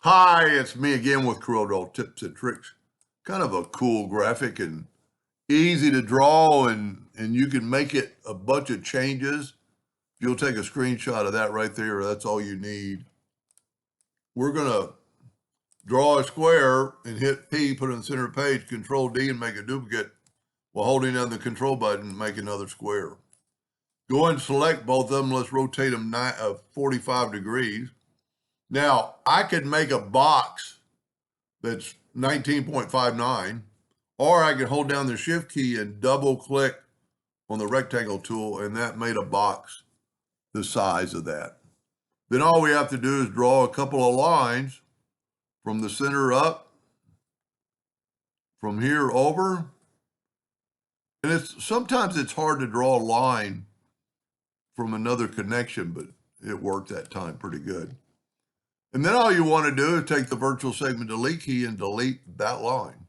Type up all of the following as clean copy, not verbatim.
Hi, it's me again with Corel Draw tips and tricks. Kind of a cool graphic and easy to draw, and you can make it a bunch of changes. You'll take a screenshot of that right there. That's all you need. We're gonna draw a square and hit P, put it in the center of the page, Control D, and make a duplicate while holding down the control button, make another square. Go ahead and select both of them. Let's rotate them 45 degrees. Now, I could make a box that's 19.59, or I could hold down the shift key and double click on the rectangle tool, and that made a box the size of that. Then all we have to do is draw a couple of lines from the center up, from here over. And sometimes it's hard to draw a line from another connection, but it worked that time pretty good. And then all you want to do is take the virtual segment delete key and delete that line.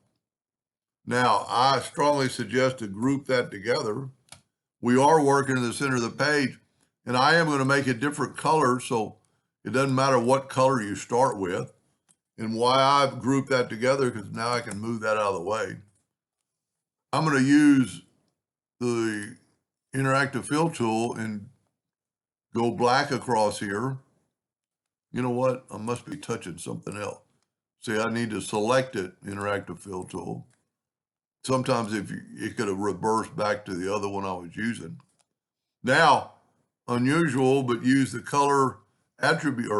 Now, I strongly suggest to group that together. We are working in the center of the page, and I am going to make a different color, so it doesn't matter what color you start with. And why I've grouped that together, because now I can move that out of the way. I'm going to use the interactive fill tool and go black across here. You know what? I must be touching something else. See, I need to select it, interactive fill tool. Sometimes it could have reversed back to the other one I was using. Now, unusual, but use the color attribute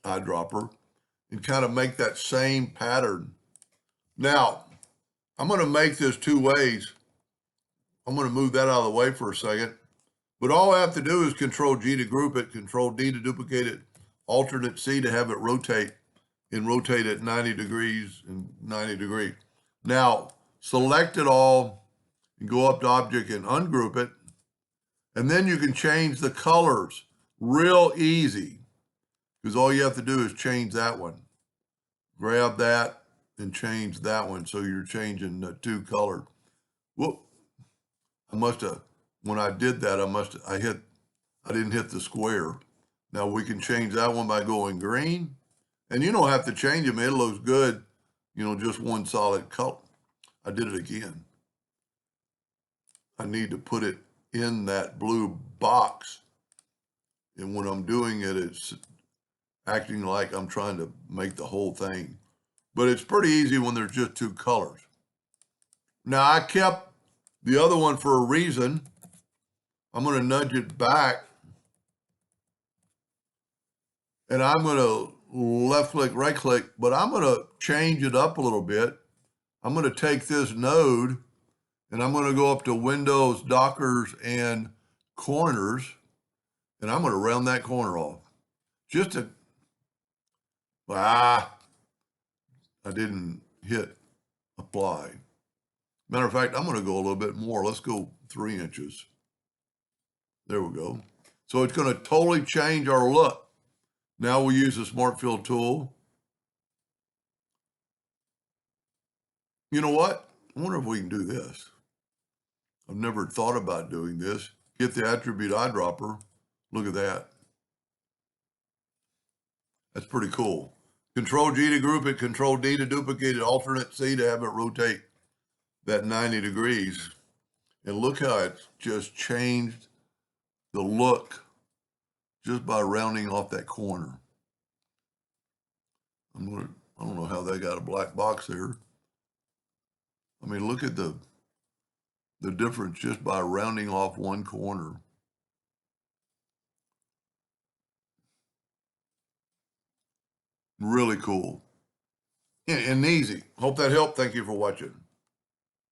eyedropper and kind of make that same pattern. Now, I'm going to make this two ways. I'm going to move that out of the way for a second. But all I have to do is Control G to group it, Control D to duplicate it, Alternate C to have it rotate, and rotate at 90 degrees and 90 degrees. Now, select it all and go up to Object and ungroup it. And then you can change the colors real easy, because all you have to do is change that one. Grab that and change that one, so you're changing the two colors. Whoop. I must have, when I did that, I didn't hit the square. Now we can change that one by going green, and you don't have to change them. It looks good, just one solid color. I did it again. I need to put it in that blue box. And when I'm doing it, it's acting like I'm trying to make the whole thing. But it's pretty easy when there's just two colors. Now I kept the other one for a reason. I'm going to nudge it back. And I'm going to left click, right click, but I'm going to change it up a little bit. I'm going to take this node and I'm going to go up to Windows, Dockers, and Corners. And I'm going to round that corner off. I didn't hit apply. Matter of fact, I'm going to go a little bit more. Let's go 3 inches. There we go. So it's going to totally change our look. Now we use the Smart Fill tool. You know what? I wonder if we can do this. I've never thought about doing this. Get the attribute eyedropper. Look at that. That's pretty cool. Control G to group it, Control D to duplicate it, Alternate C to have it rotate that 90 degrees. And look how it's just changed the look just by rounding off that corner. I don't know how they got a black box there. I mean, look at the difference just by rounding off one corner. Really cool and easy. Hope that helped. Thank you for watching.